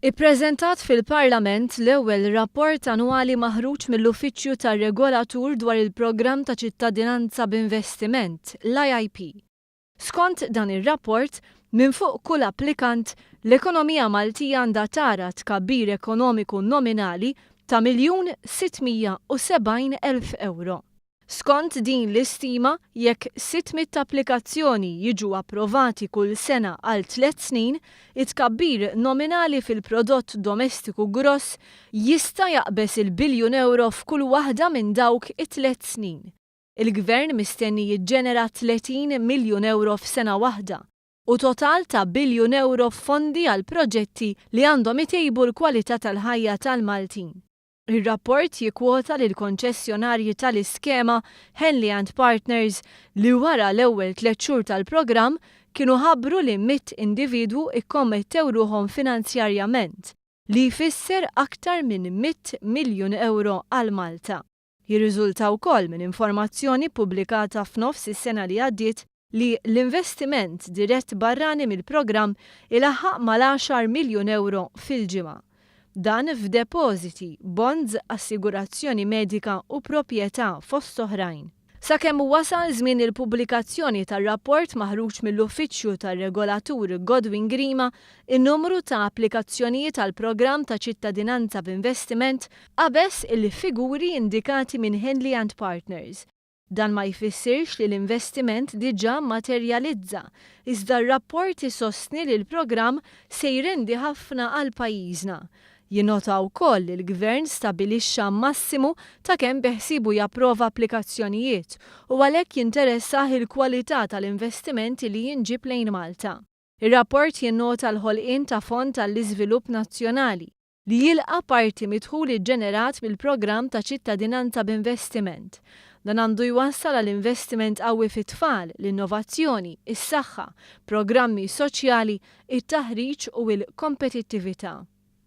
Ippreżentat fil-Parlament l-ewwel rapport annwali maħruġ mill-Uffiċċju tar-Regolatur dwar il-Programm ta' Ċittadinanza b'Investiment, l-IIP. Skont dan ir-rapport, minn fuq kull applikant, l-ekonomija Maltija għandha tara tkabbir ekonomiku nominali ta' miljun 670,000 euro. Skont din l-istima, jekk 600 applikazzjoni jiġu approvati kull sena għal 3 snin, it-tkabbir nominali fil-prodott domestiku gross jista' jaqbes il-biljun euro f'kull waħda minn dawk it-3 snin. Il-Gvern mistenni jiġġenera 30 miljun euro f'sena waħda u total ta' biljun euro f'fondi għal proġetti li għandhom itejbu l-kwalità tal-ħajja tal-Maltin. Ir-rapport jikkwota lil konċessjonarji tal-iskema Henley & Partners li wara l-ewwel 3 xhur tal-programm kienu ħabbru li 100 individwu ikkommettew ruhom finanzjarjament li jfisser aktar minn 100 miljun euro għal Malta. Jirriżulta wkoll minn informazzjoni pubblikata f'nofs is-sena li għaddiet li l-investiment dirett barrani mill-programm ilaħħaq mal-10 miljun euro fil-ġimgħa. Dan f'depożiti, bonds, assigurazzjoni medika u proprjetà fost oħrajn. Sakemm wasal żmien il-pubblikazzjoni tar-rapport maħruġ mill-Uffiċċju tar-Regolatur Godwin Grima, in-numru ta' applikazzjonijiet għal programm ta' ċittadinanza b'investiment qabeż il-figuri indikati minn Henley & Partners. Dan ma jfissirx li l-investiment diġà materjalizza, iżda r-rapport isostni li l-programm se jrendi ħafna għal pajjiżna. Jinnota wkoll li l-Gvern stabilixxa massimu ta' kemm beħsibu japprova applikazzjonijiet u għalhekk jinteressah il-kwalità tal-investimenti li jinġib lejn Malta. Ir-rapport jinnota l-ħolqien ta' Fond tal-Iżvilupp Nazzjonali li jilqa' parti midħul iġġenerat mill-Programm ta' Ċittadinanza b'Investiment. Dan għandu jwassal għal investiment qawwi fit-tfal, l-innovazzjoni, is-saħħa, programmi soċjali, it-taħriġ u l-kompetittività.